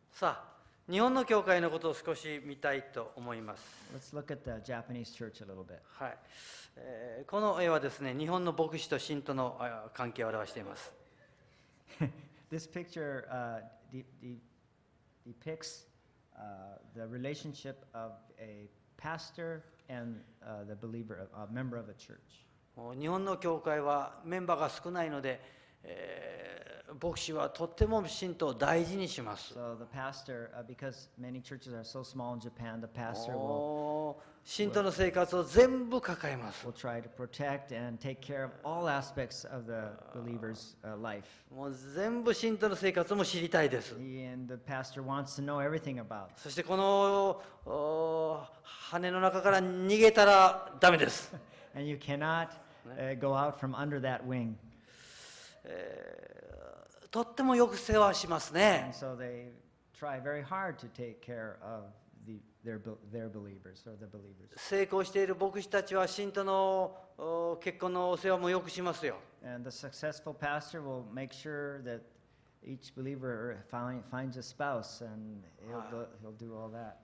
さあ、日本の教会のことを少し見たいと思います。Let's look at the Japanese church a little bit. はい。この絵はですね、日本の牧師と信徒の関係を表しています。This picture depicts the relationship of a pastor and the believer, a member of a church. 日本の教会はメンバーが少ないので、牧師はとっても信徒を大事にします。So the pastor, because many churches are so small in Japan, the pastor will 信徒の生活を全部抱えます。will try to protect and take care of all aspects of the believer's life. もう全部信徒の生活も知りたいです。And the pastor wants to know everything about. そしてこの羽の中から逃げたらダメです。And you cannot go out from under that wing. とってもよく世話しますね。And so they try very hard to take care of their believers or the believers. 成功している牧師たちは信徒の結婚のお世話もよくしますよ。And the successful pastor will make sure that each believer finds a spouse, and he'll do all that.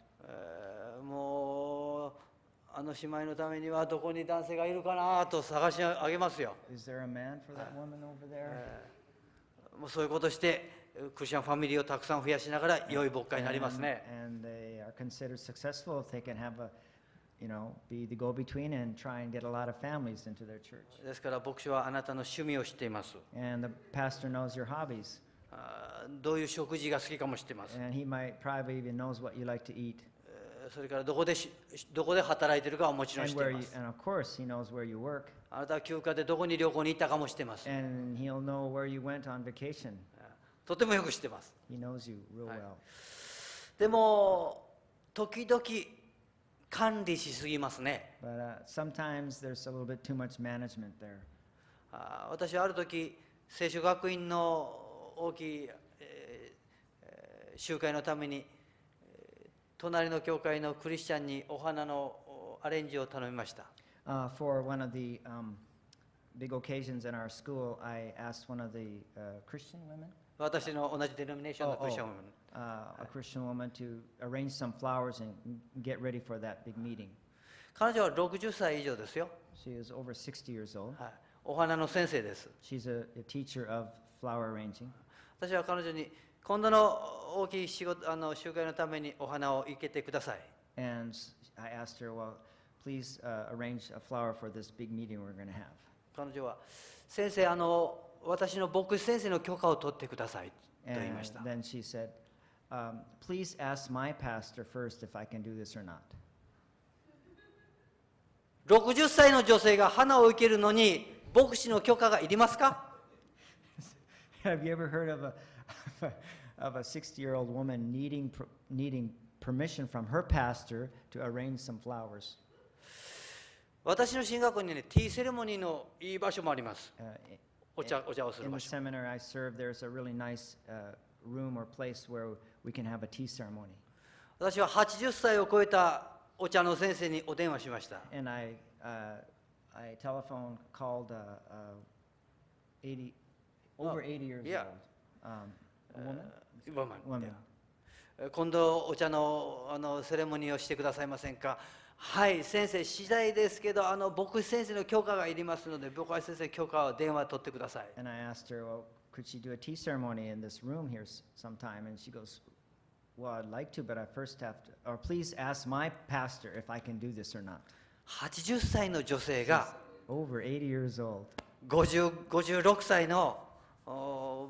もうあの姉妹のためにはどこに男性がいるかなと探し上げますよ。Is there a man for that woman over there? もうそういうことしてクリスチャンファミリーをたくさん増やしながら良い牧会になりますね。And they are considered successful if they can have a, be the go-between and try and get a lot of families into their church. ですから牧師はあなたの趣味を知っています。And the pastor knows your hobbies. どういう食事が好きかも知っています。And he might probably even knows what you like to eat. それからどこで働いているかはもちろん知っています。And of course he knows where you work. あなたは休暇でどこに旅行に行ったかも知っています。And he'll know where you went on vacation. とてもよく知っています。He knows you real well. でも時々管理しすぎますね。But sometimes there's a little bit too much management there. 私はある時聖書学院の大きい、集会のために隣の教会のクリスチャンにお花のアレンジを頼みました。For one of the big occasions in our school, I asked one of the Christian women. 私の同じデノミネーションのクリスチャン a Christian woman to arrange some flowers and get ready for that big meeting. 彼女は60歳以上ですよ。She is over 60 years old. お花の先生です。She's a teacher of flower arranging. 私は彼女に今度の大きい集会のためにお花を生けてください。And I asked her, well, please arrange a flower for this big meeting we're going to have. 彼女は先生私の牧師先生の許可を取ってくださいと言いました。And then she said, please ask my pastor first if I can do this or not. 60歳の女性が花を生けるのに牧師の許可がいりますか？ Have you ever heard of a 60-year-old woman needing permission from her pastor to arrange some flowers? 私の進学校にね、ティーセレモニーのいい場所もあります。お茶をする In 場 the 所。seminar I serve, there's a really nice room or place where we can have a tea ceremony. 私は80歳を超えたお茶の先生にお電話しました。And I called over 80 years Yeah. old. A woman. 今度お茶のセレモニーをしてくださいませんか？はい、先生次第ですけど牧師先生の許可がいりますので牧師先生の許可を電話取ってください。And I asked her, well, could she do a tea ceremony in this room here sometime? And she goes, well, I'd like to, but I first have to, or please ask my pastor if I can do this or not. 80歳の女性が Over 80 years old. 56歳の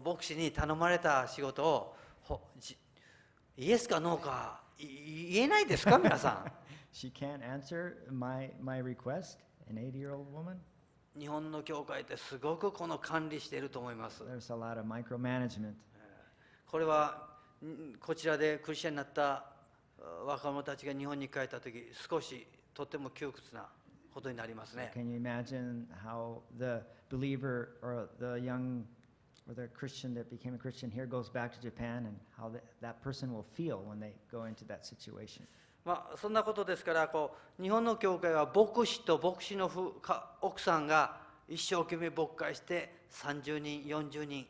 牧師に頼まれた仕事をイエスかノーか言えないですか皆さん。She can't answer my request, an 80-year-old woman. 日本の教会ってすごくこの管理していると思います。There's a lot of micromanagement. これはこちらでクリスチャンになった若者たちが日本に帰った時少しとっても窮屈なことになりますね。Can you imagine how the believer or the young or the Christian that became a Christian here goes back to Japan and how that person will feel when they go into that situation? そんなことですから日本の教会は牧師と牧師の奥さんが一生懸命牧会して30人40人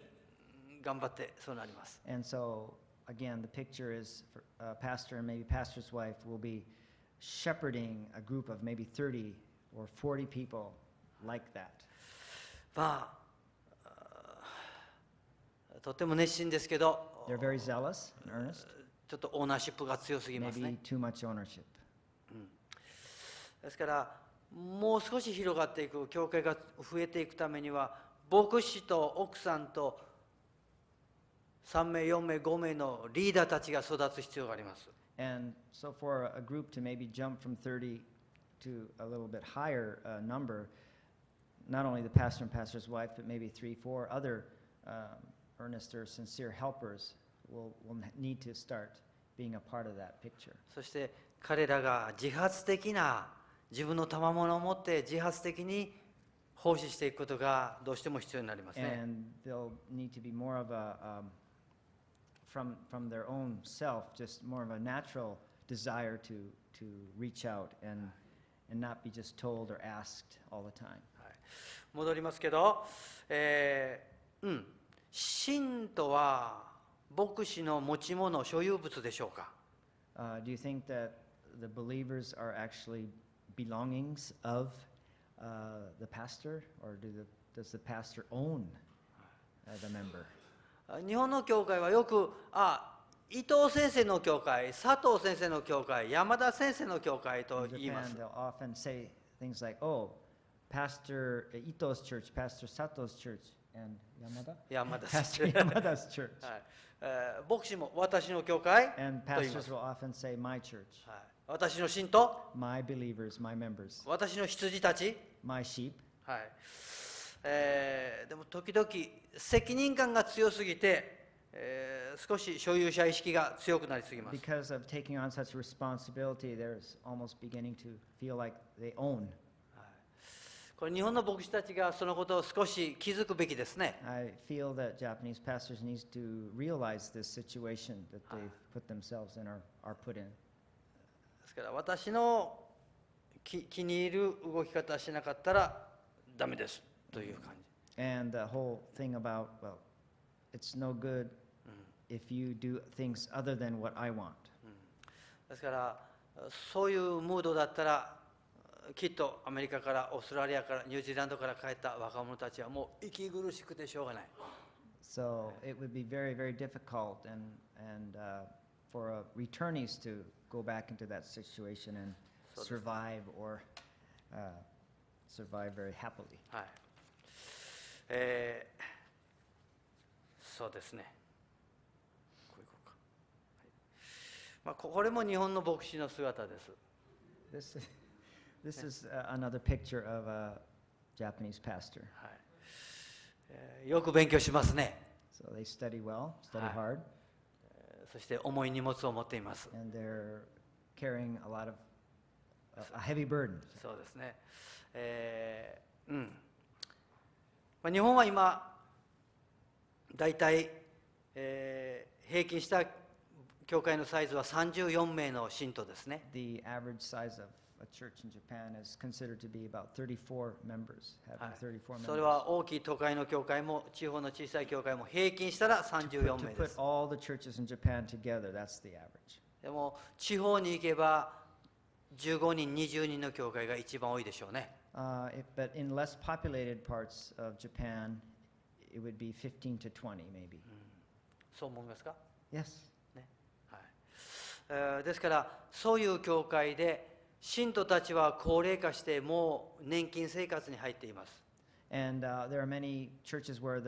頑張ってそうなります。And so again, the picture is for a pastor and maybe pastor's wife will be shepherding a group of maybe 30 or 40 people like that. まあ、とても熱心ですけど、 They're very zealous and earnest. ちょっとオーナーシップが強すぎますね。 Maybe too much ownership. ですからもう少し広がっていく、教会が増えていくためには、牧師と奥さんと3名4名5名のリーダーたちが育つ必要があります。 And so for a group to maybe jump from 30 to a little bit higher number, not only the pastor and pastor's wife, but maybe 3, 4 other earnest or sincere helpers will need to start being a part of that picture. そして彼らが自発的な自分の賜物を持って自発的に奉仕していくことがどうしても必要になりますね。 And they'll need to be more of a, from their own self, just more of a natural desire to reach out and not be just told or asked all the time. 戻りますけど、信徒は牧師の持ち物、所有物でしょうか？ Do you think that the believers are actually belongings of the pastor, or does the pastor own the member? 日本の教会はよく、伊藤先生の教会、佐藤先生の教会、山田先生の教会と In 言います。 Japan, they'll often say things like, "Oh, Pastor Ito's church, Pastor Sato's church, and Yamada? 山田 Pastor 先生。 Yamada's church." 牧師も私の教会 And と言いま pastors す。 will often say, "My church, 私の信徒、 my believers, my members, 私の羊たち。 my sheep." でも時々責任感が強すぎて、少し所有者意識が強くなりすぎます。 Because of taking on such responsibility, there's almost beginning to feel like they own. これ日本の牧師たちがそのことを少し気づくべきですね。 I feel that Japanese pastors need to realize this situation that they've put themselves in or are put in. ですから私の気に入る動き方しなかったらダメですという感じ。 And the whole thing about, well, it's no good if you do things other than what I want. ですからそういうムードだったら、きっとアメリカからオーストラリアからニュージーランドから帰った若者たちはもう息苦しくてしょうがない。 So it would be very, very difficult and for returnees to go back into that situation and survive or survive very happily. はい。そうですね。こういこうか。はい、これも日本の牧師の姿です。This is another picture of a Japanese pastor. はい。よく勉強しますね。So they study well, study hard, そして重い荷物を持っています。 and they're carrying a lot of a heavy burden. そうですね。日本は今だいたい平均した教会のサイズは34名の信徒ですね。 The average size of a church in Japan is considered to be about 34 members, having 34 members. それは大きい都会の教会も地方の小さい教会も平均したら34 To 名で put す。 all the churches in Japan together, that's the average. でも地方に行けば15人20人の教会が一番多いでしょうね。 But in less populated parts of Japan, it would be 15 to 20 maybe. そう思いますか？ Yes. ね、はい。ですからそういう教会で信徒たちは高齢化してもう年金生活に入っています。 And there are many churches where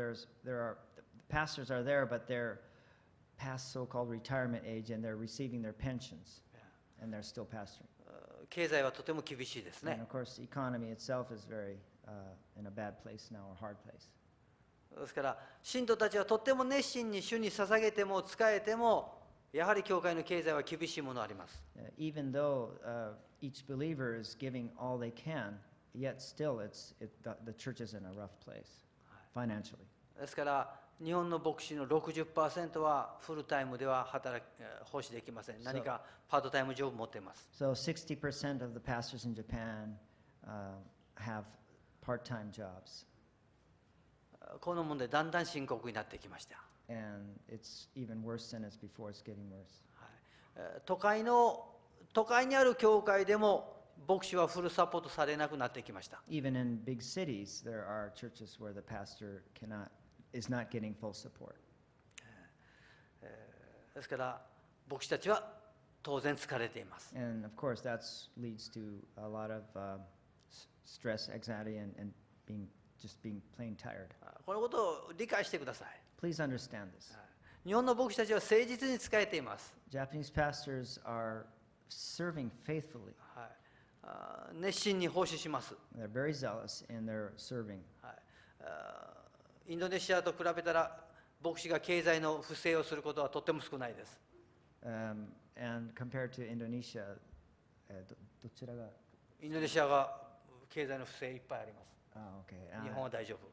pastors are there, but they're past so-called retirement age, and they're receiving their pensions, and they're still pastoring. 経済はとても厳しいです And ね。 of course, the economy itself is very in a bad place now, or hard place. ですから信徒たちはとっても熱心に主に捧げても仕えてもやはり教会の経済は厳しいものあります。 Even though each believer is giving all they can, yet still the church is in a rough place financially. ですから日本の牧師の 60% はフルタイムでは奉仕できません。何かパートタイムジョブ持っています。 So 60% of the pastors in Japan have part-time jobs. この問題だんだん深刻になってきました。And it's even worse than it's before. It's getting worse. 都会にある教会でも牧師はフルサポートされなくなってきました。Even in big cities, there are churches where the pastor is not getting full support. ですから牧師たちは当然疲れています。And of course, that leads to a lot of stress, anxiety, and just being plain tired. このことを理解してください。Please understand this. 日本の牧師たちは誠実に仕えています。Japanese pastors are serving faithfully. 熱心に奉仕します。They're very zealous in their serving. インドネシアと比べたら牧師が経済の不正をすることはとっても少ないです。And compared to Indonesia, どちらが？インドネシアが経済の不正いっぱいあります。Okay. 日本は大丈夫。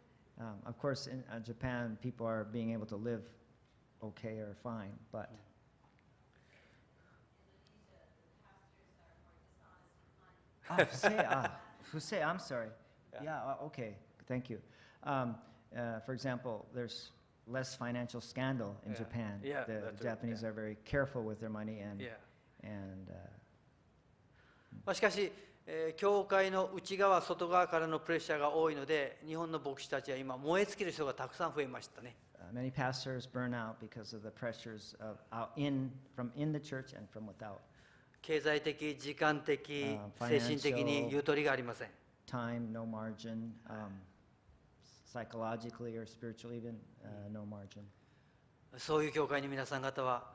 Of course, in Japan, people are being able to live okay or fine, but Fusei, I'm sorry. Yeah, okay, thank you. For example, there's less financial scandal in Japan. The Japanese are very careful with their money and しかし、教会の内側外側からのプレッシャーが多いので、日本の牧師たちは今燃え尽きる人がたくさん増えましたね。Many pastors burn out because of the pressures from in the church and from without. 経済的、時間的、精神的にゆとりがありません。Time, no margin. Psychologically or spiritually, even no margin. そういう教会に皆さん方は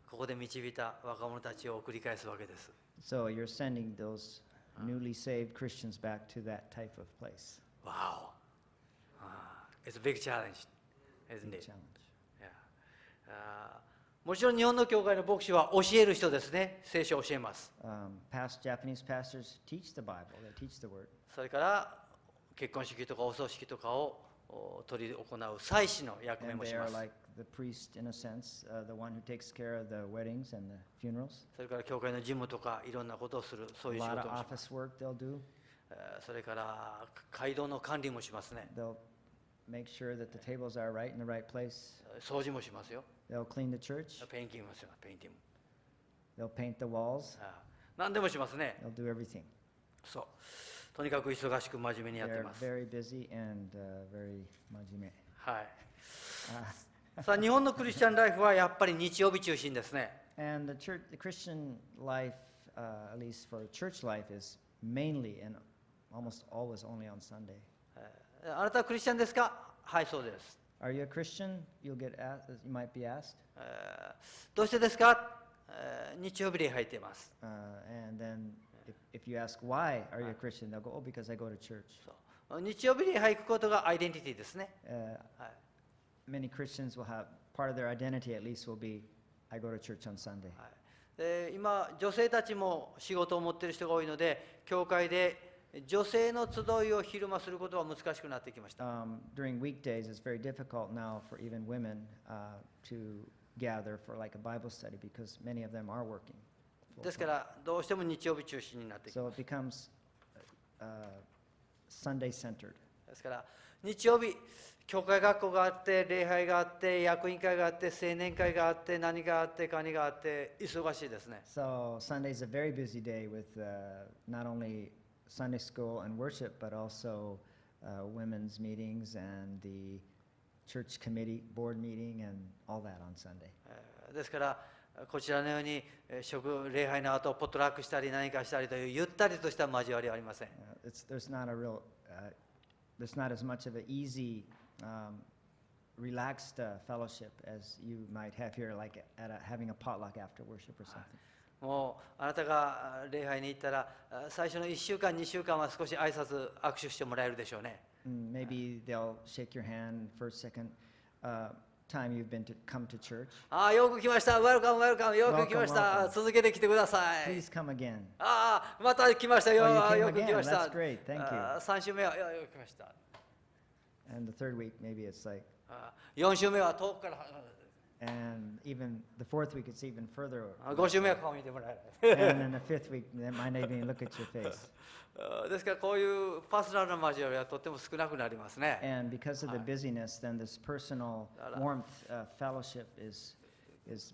ここで導いた若者たちを送り返すわけです。So you're sending those newly saved Christians back to that type of place. Wow. It's a big challenge, isn't it? Yeah. もちろん日本の教会の牧師は教える人ですね。聖書を教えます。Japanese pastors teach the Bible. They teach the word. それから結婚式とかお葬式とかを取り行う祭司の役目もします。And they are like the priest in a sense, the one who takes care of the weddings and the funerals. それから教会の事務とかいろんなことをする、そういう仕事をします。A lot of office work they'll do. それから街道の管理もしますね。They'll make sure that the tables are right in the right place. 掃除もしますよ。They'll clean the church. ペインティングもします。ペインティング。They'll paint the walls. 何でもしますね。They'll do everything. そう。とにかく忙しく真面目にやっています。They're very busy and very 真面目。はい。さあ日本のクリスチャンライフはやっぱり日曜日中心ですね。And the Christian life, at least for church life, is mainly and almost always only on Sunday. あなたはクリスチャンですか？はい、そうです。Are you a Christian? You might be asked. どうしてですか？日曜日礼拝っています。And then if you ask why are you a Christian, they'll go, oh, because I go to church. 日曜日礼拝行くことがアイデンティティですね。Many Christians will have part of their identity at least will be, I go to church on Sunday. 今女性たちも仕事を持っている人が多いので、教会で女性の集いを昼間することは難しくなってきました。During weekdays, it's very difficult now for even women to gather for like a Bible study because many of them are working. ですからどうしても日曜日中心になってきます。So it becomes Sunday centered. ですから日曜日教会学校があって礼拝があって役員会があって青年会があって何があってかにがあって忙しいですね。So Sunday is a very busy day with not only Sunday school and worship, but also women's meetings and the church committee board meeting and all that on Sunday. ですからこちらのように礼拝の後ポットラックしたり何かしたりというゆったりとした交わりはありません。There's not as much of an easy, relaxed fellowship as you might have here, like having a potluck after worship or something. もうあなたが礼拝に行ったら最初の1週間2週間は少し挨拶握手してもらえるでしょうね。Maybe they'll shake your hand first, second time you've come to church. よく来ました。Welcome, welcome. よく来ました。続けて来てください。Please come again. また来ましたよ。よく来ました。That's great. Thank you. 3週目はよく来ました。And the third week, maybe it's like. 4週目は遠くから。And even the fourth week, it's even further. 5週目は顔見てもらえない。 And then the fifth week, they might not even look at your face. ですからこういうパーソナルな交わりはとても少なくなりますね。 And because of the busyness, then this personal warmth, fellowship is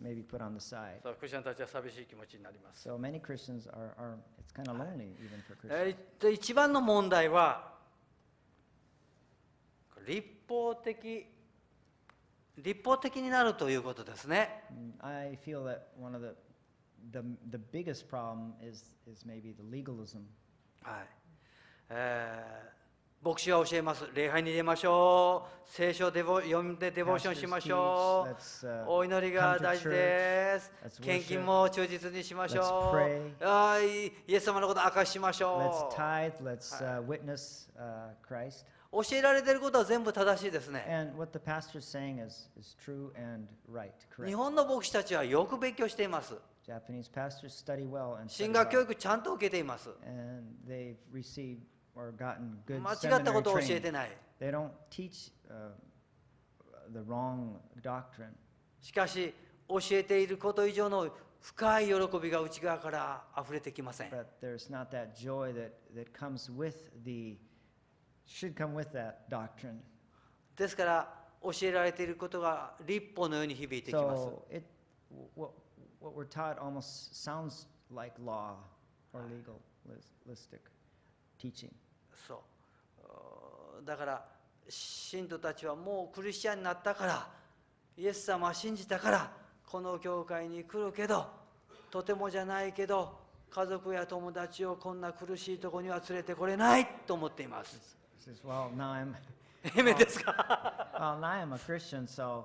maybe put on the side. そうクリスチャンたちは寂しい気持ちになります。 So many Christians are it's kind of lonely even for Christians. で一番の問題は立法的になるということですね。I feel that one of the biggest problem is maybe the legalism. はい牧師は教えます。礼拝に出ましょう。聖書を読んでデボーションしましょう。お祈りが大事です。献金も忠実にしましょう。イエス様のことを明かししましょう。 Let's tithe, let's witness Christ. 教えられていることは全部正しいですね。 And what the pastor is saying is true and right, 日 correct. 本の牧師たちはよく勉強しています。 Japanese pastors study well and 神 study 学教 well. 育ちゃんと受けています。 And they've received or gotten good 間違ったこ seminary とを教えて training. ない。 They don't teach the wrong doctrine. しかし教えていること以上の深い喜びが内側から溢れてきません。 But there's not that joy that comes with should come with that doctrine. ですから教えられていることが立法のように響いてきます。 So what we're taught almost sounds like law or legalistic teaching. そうだから信徒たちはもうクリスチャンになったからイエス様は信じたからこの教会に来るけどとてもじゃないけど家族や友達をこんな苦しいところには連れてこれないと思っています。Well, now I'm えめですか well, now I'm a Christian, so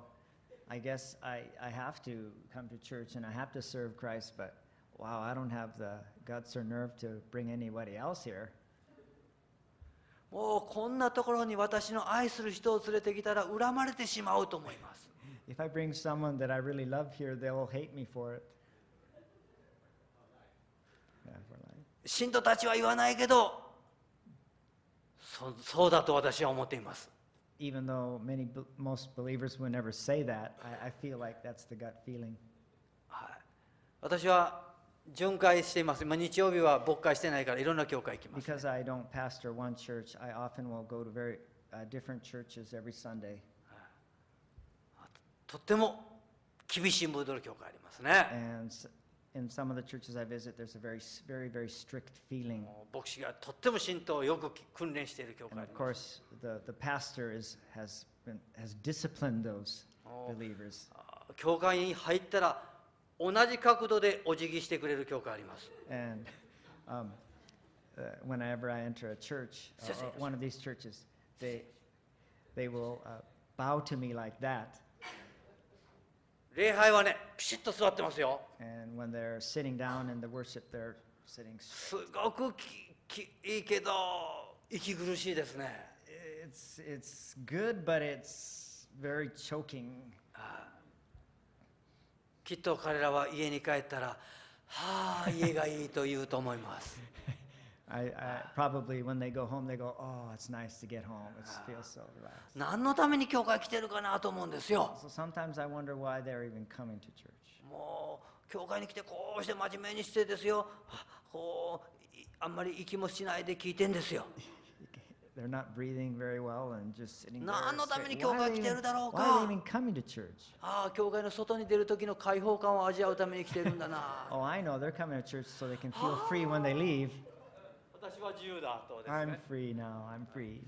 I guess I have to come to church and I have to serve Christ, but wow, I don't have the guts or nerve to bring anybody else here. もうこんなところに私の愛する人を連れてきたら恨まれてしまうと思います。 If I bring someone that I really love here, they will hate me for it. Yeah, for life. 信徒たちは言わないけどそうだと私は思っています。 Even though most believers would never say that, I feel like that's the gut feeling. はい、私は巡回しています。今日曜日は牧会してないからいろんな教会行きます。 Because I don't pastor one church, I often will go to very different churches every Sunday. とっても厳しいムードの教会ありますね。 And in some of the churches I visit, there's a very, very strict feeling. 牧師がとっても信徒をよく訓練している教会 And あり of ます。 course, the pastor has disciplined those believers. 教会に入ったら同じ角度でお辞儀してくれる教会あります。 And whenever I enter a church, or one of these churches, they will bow to me like that. 礼拝はね、ピシッと座ってますよ。 And when they're sitting down in the worship, they're sitting. すごくいいけど息苦しいですね。 It's good, but it's very choking. きっと彼らは家に帰ったら、はあ、家がいいと言うと思います。Probably when they go home, they go, "Oh, it's nice to get home. It feels so relaxed." 何のために教会来てるかなと思うんですよ。 So sometimes I wonder why they're even coming to church. もう教会に来てこうして真面目にしてですよ。こうあんまり息もしないで聞いてんですよ。 They're not breathing very well and just sitting there. 何のために教 Why 会 are 来 they てるだろう why are か they。even coming to church? ああ、教会の外に出る時の開放感を味わうために来てるんだな。 Oh, I know. They're coming to church so they can feel free when they leave. 私は自由だとです I'm ね。 free now. I'm free.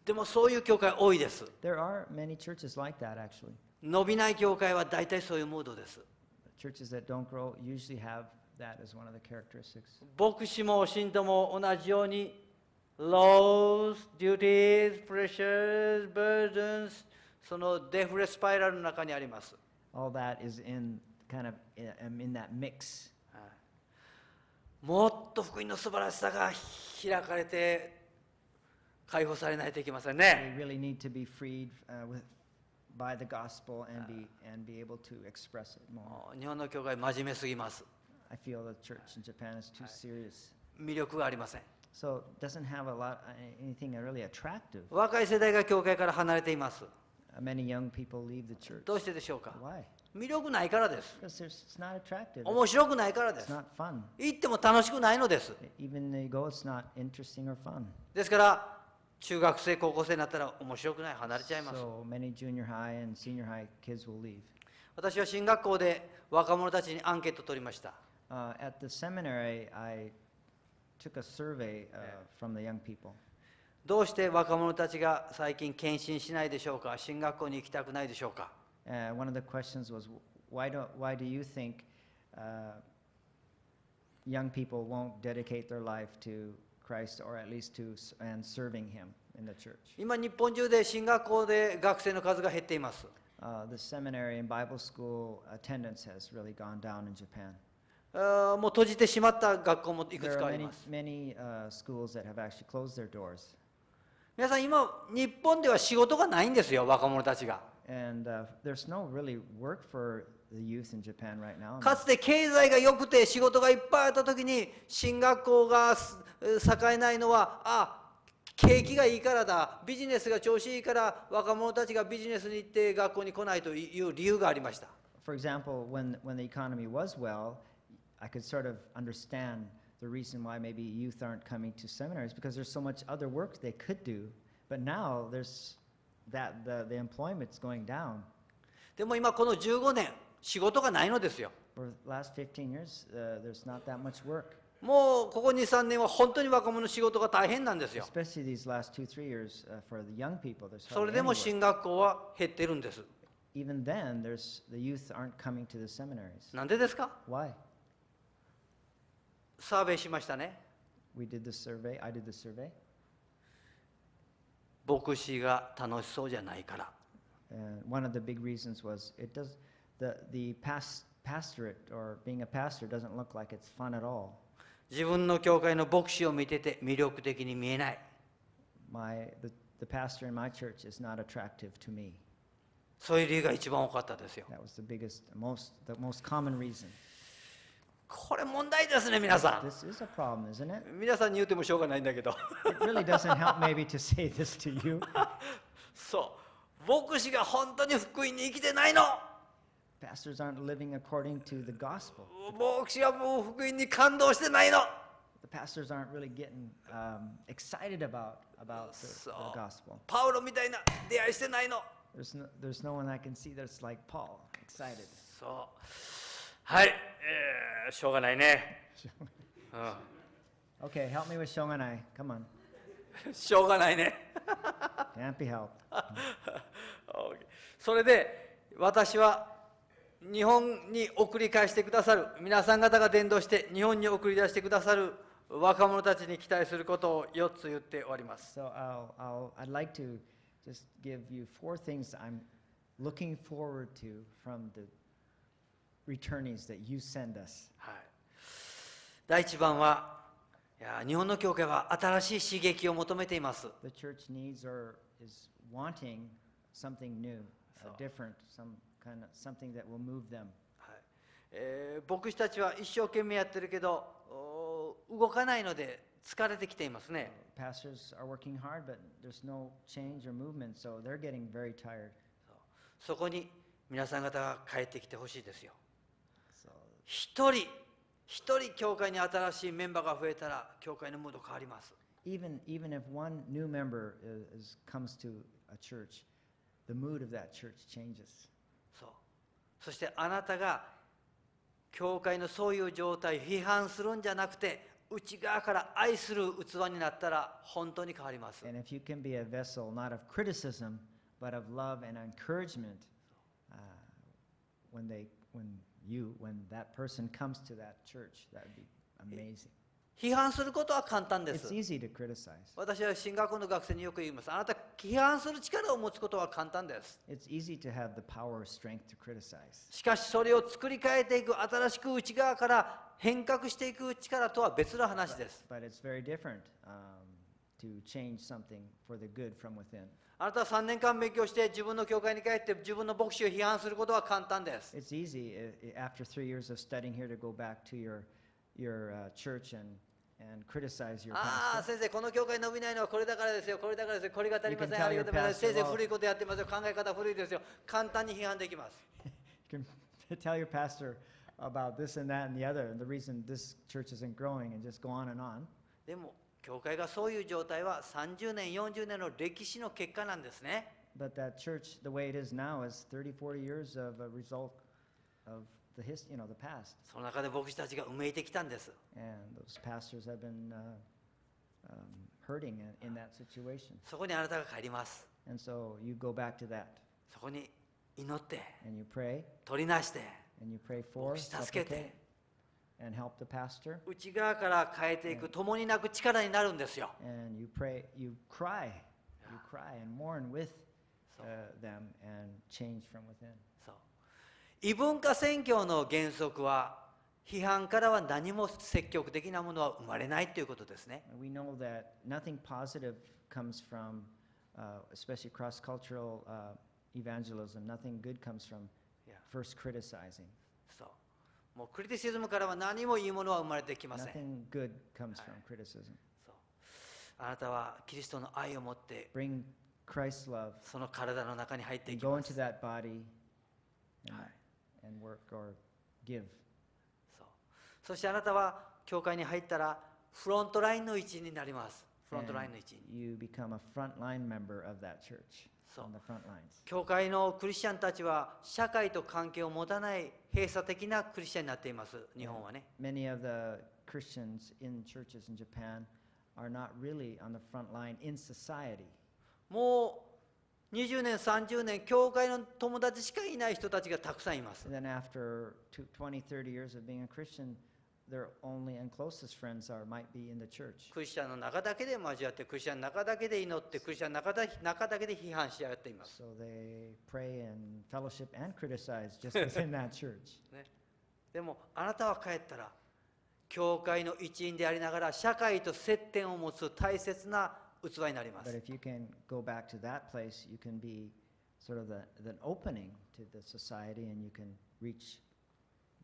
でもそういう教会多いです。 There are many churches like that, actually. 伸びない教会は大体そういうムードです。 Churches that don't grow usually have that as one of the characteristics. 牧師も信徒も同じように laws, duties, pressures, burdens そのデフレスパイラルの中にあります。 All that is in in that mix. もっと福音の素晴らしさが開かれて解放されないといけませんね。 We really need to be freed by the gospel and be able to express it more. 日本の教会真面目すぎます。 I feel the church in Japan is too serious. 魅力がありません。 So it doesn't have anything really attractive. 若い世代が教会から離れています。many young people leave the church. どうしてでしょうか。 Why? 魅力ないからです。 Because it's not attractive. 面白くないからで It's す。 not fun. 行っても楽しくないのです。 Even though you go, it's not interesting or fun. ですから中学生高校生になったら面白くない、離れちゃいます。 So many junior high and senior high kids will leave. 私は進学校で若者たちにアンケートを取りました。 At the seminary, I took a survey from the young people. どうして若者たちが最近献身しないでしょうか、進学校に行きたくないでしょうか。 One of the questions was, why do you think young people won't dedicate their life to Christ, or at least to and serving Him in the church? 今日本中で進学校で学生の数が減っています。 The seminary and Bible school attendance has really gone down in Japan. もう閉じてしまった学校もいく There つか are あり many, ます。 many schools that have actually closed their doors. 皆さん今日本では仕事がないんですよ、若者たちが。 And there's no really work for the youth in Japan right now. かつて経済が良くて仕事がいっぱいあった時に進学校が栄えないのは、景気がいいからだ、ビジネスが調子いいから若者たちがビジネスに行って学校に来ないという理由がありました。 For example, when the economy was well, I could sort of understand the reason why maybe youth aren't coming to seminaries, because there's so much other work they could do. But now there's that the employment's going down. でも今この15年仕事がないのですよ。 For the last 15 years, there's not that much work. もうここ2、3年は本当に若者の仕事が大変なんですよ。 Especially these last 2-3 years for the young people. There's それ hardly で any も work. 進学校は減ってるんです。 Even then, the youth aren't coming to the seminaries. なんでですか？ Why? サーベイしましたね。 We did the survey. I did the survey. 牧師が楽しそうじゃないから。 And one of the big reasons was the pastorate or being a pastor doesn't look like it's fun at all. 自分の教会の牧師を見てて魅力的に見えない。 The pastor in my church is not attractive to me. そういう理由が一番多かったですよ。 That was the most common reason. これ問題ですね、皆さん。 This is a problem, isn't it? 皆さんに言ってもしょうがないんだけど。 It really doesn't help maybe to say this to you. そう。牧師が本当に福音に生きてないの。 Pastors aren't living according to the gospel. 牧師はもう福音に感動してないの。 The pastors aren't really getting excited about the gospel. パウロみたいな出会いしてないの。 There's no one I can see that's like Paul, excited. そう。はい、しょうがないね。Okay, help me with Shoganai. Come on. しょうがないね。Can't be helped. それで私は日本に送り返してくださる皆さん方が伝道して日本に送り出してくださる若者たちに期待することを4つ言っております。 So I'd like to just give you 4 things I'm looking forward to from the returnees that you send us. はい、第1番は、日本の教会は新しい刺激を求めています。 The church is wanting something new, different, something that will move them. 牧師たちは一生懸命やってるけど動かないので疲れてきていますね。 Pastors are working hard, but there's no change or movement, so they're getting very tired. そこに皆さん方が帰ってきてほしいですよ。 So 一人教会に新しいメンバーが増えたら教会のムード変わります。 even if one new member comes to a church, the mood of that church changes. そう。そしてあなたが教会のそういう状態を批判するんじゃなくて内側から愛する器になったら本当に変わります。 And if you can be a vessel not of criticism, but of love and encouragement, when that person comes to that church, that would be amazing. 批判することは簡単で It's す。 easy to criticize. 私は進学校の学生によく言います。あなた批判する力を持つことは簡単です。 It's easy to have the power or strength to criticize. しかしそれを作り変えていく、新しく内側から変革していく力とは別の話です。 But it's very different to change something for the good from within. あなたは3年間勉強して自分の教会に帰って自分の牧師を批判することは簡単です。 It's easy after 3 years of studying here to go back to your church and and criticize your ああ、 pastor. 先生、この教会伸びないのはこれだからですよ、これだからですよ、これが足りませ You ん、 can tell ありがとうございます、 your pastor, 先生、 well- 古いことやってますよ、考え方古いですよ、簡単に批判できます。You can tell your pastor about this and that and the other, and the reason this church isn't growing, and just go on and on. でも、教会がそういう状態は30年、40年の歴史の結果なんですね。But that church, the way it is now, is 30, 40 years of a result of the past. その中で牧師たちがうめいてきたんです。 And those pastors have been hurting in that situation. そこにあなたが帰ります。 And so you go back to that, そこに祈って、 and you pray, 取りなして、 and you pray for, 牧師助け supplicate, て、 and help the pastor. 内側から変えていく、共に泣く力になるんですよ。 And you pray, you cry and mourn with them and change from within. そう。異文化宣教の原則は、批判からは何も積極的なものは生まれないということですね。 We know that nothing positive comes from, especially cross-cultural evangelism. Nothing good comes from first criticizing. そう。もうクリティシズムからは何もいいものは生まれてきません。 Nothing good comes from criticism. そう。あなたはキリストの愛を持って、 Bring Christ's love その体の中に入ってい and き go ま into す。 that body はい and work or give. そう。そしてあなたは教会に入ったらフロントラインの一員になります。フロントラインの一員。 You become a frontline member of that church そう。 on the front lines. 教会のクリスチャンたちは社会と関係を持たない閉鎖的なクリスチャンになっています。日本はね。 Many of the Christians in churches in Japan are not really on the front line in society. もう20年、30年、教会の友達しかいない人たちがたくさんいます。 And then after 20, 30 years of being a Christian, their only and closest friends might be in the church. クリスチャンの中だけで交わって、クリスチャンの中だけで祈って、クリスチャンの中だけで批判し合っています。 So they pray and fellowship and criticize just within that church. ね、でもあなたは帰ったら、教会の一員でありながら社会と接点を持つ大切な器になりま But す。 if you can go back to that place, you can be sort of the opening to the society, and you can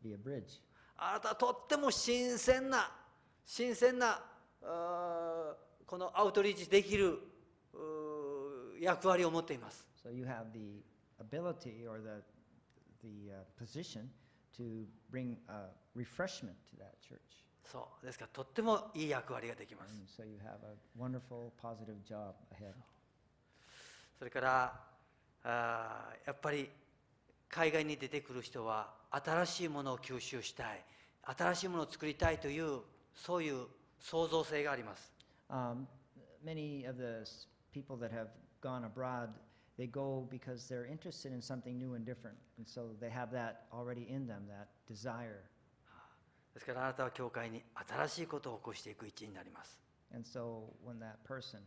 be a bridge. あなたはとっても新鮮なこのアウトリーチできる役割を持っています。 So you have the ability or the position to bring refreshment to that church. そうですからとってもいい役割ができます。 And so you have a wonderful, positive job ahead. それからやっぱり海外に出てくる人は新しいものを吸収したい、新しいものを作りたいというそういう創造性があります。 Many of the people that have gone abroad, they go because they're interested in something new and different, and so they have that already in them, that desire. ですからあなたは教会に新しいことを起こしていく一員になります。 And so when that person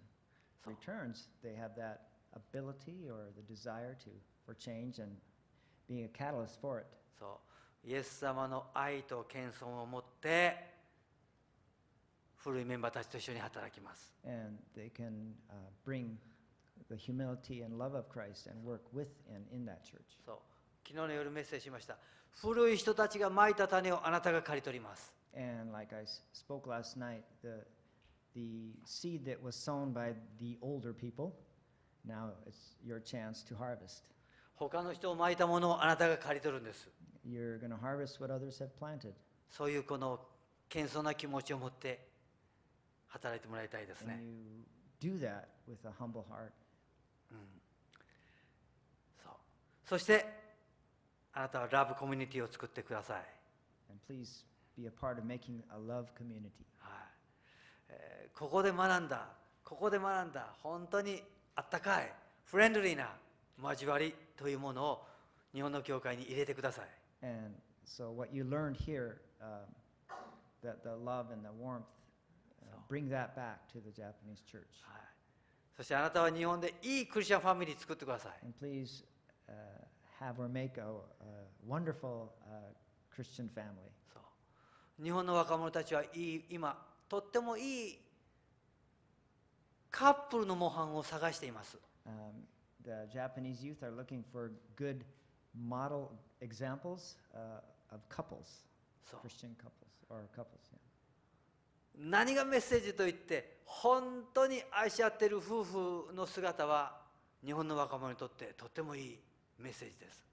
returns, they have that ability or the desire for change and being a catalyst for it. そうイエス様の愛と謙遜を持って古いメンバーたちと一緒に働きます。 And they can bring the humility and love of Christ and work with and in that church. そう昨日の夜メッセージしました。古い人たちが蒔いた種をあなたが刈り取ります。 And like I spoke last night, the seed that was sown by the older people, now it's your chance to harvest. 他の人を蒔いたものをあなたが刈り取るんです。 You're going to harvest what others have planted. そういうこの謙遜な気持ちを持って働いてもらいたいですね。 And you do that with a humble heart. そうそしてあなたはラブコミュニティを作ってください。 And please be a part of making a love community. はいここで学んだ本当にあったかいフレンドリーな交わりというものを日本の教会に入れてください。 And so what you learned here, that the love and the warmth, bring that back to the Japanese church. はいそしてあなたは日本でいいクリスチャンファミリー作ってください。 And please have or make a wonderful Christian family. そう日本の若者たち今とってもいいカップルの模範を探しています。 The Japanese youth are looking for good model examples of couples, そう Christian couples or couples. Yeah. 何がメッセージといって、本当に愛し合っている夫婦の姿は日本の若者にとってとってもいいメッセージです。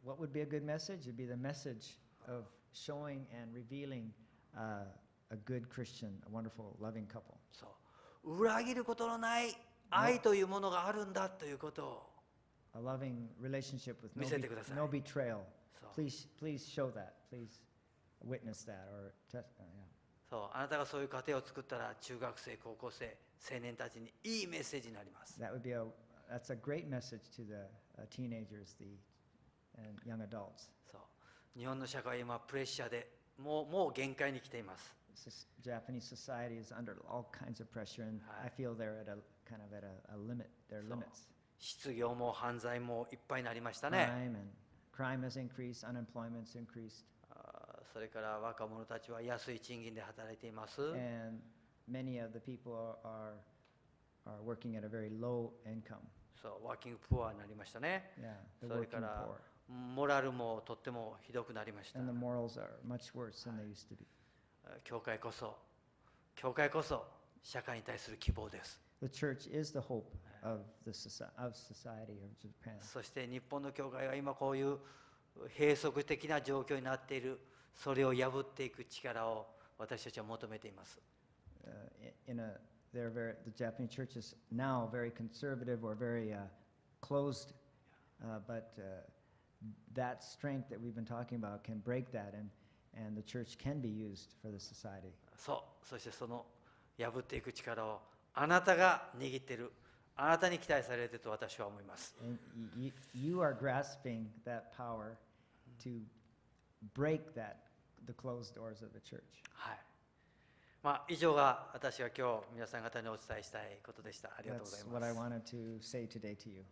What would be a good message? It'd be the message of showing and revealing a good Christian, a wonderful, loving couple. そう、裏切ることのない愛というものがあるんだということを A loving relationship with 見せてください。no betrayal. そう Please show that. Please witness that or yeah. そう、あなたがそういう家庭を作ったら中学生、高校生、青年たちにいいメッセージになります。That's a great message to the teenagers, and young adults. そう、日本の社会は今プレッシャーでもう限界に来ています。Japanese society is under all kinds of pressure, and I feel they're at a limit. Their limits. 失業も犯罪もいっぱいになりましたね。Crime has increased, unemployment's increased. それから若者たちは安い賃金で働いています。And many of the people are working at a very low income. そう、ワーキングプアになりましたね。Yeah, それからモラルもとってもひどくなりました。And the morals are much worse than they used to be. 教会こそ社会に対する希望です。The church is the hope of society of Japan. そして日本の教会は今こういう閉塞的な状況になっている、それを破っていく力を私たちは求めています。The Japanese church is now very conservative or very closed, but that strength that we've been talking about can break that, and the church can be used for the society. そう、そしてその破っていく力をあなたが握っている、あなたに期待されていると私は思います。You are grasping that power to break the closed doors of the church. はい。以上が私が今日皆さん方にお伝えしたいことでした。ありがとうございます。That's what I wanted to say today to you.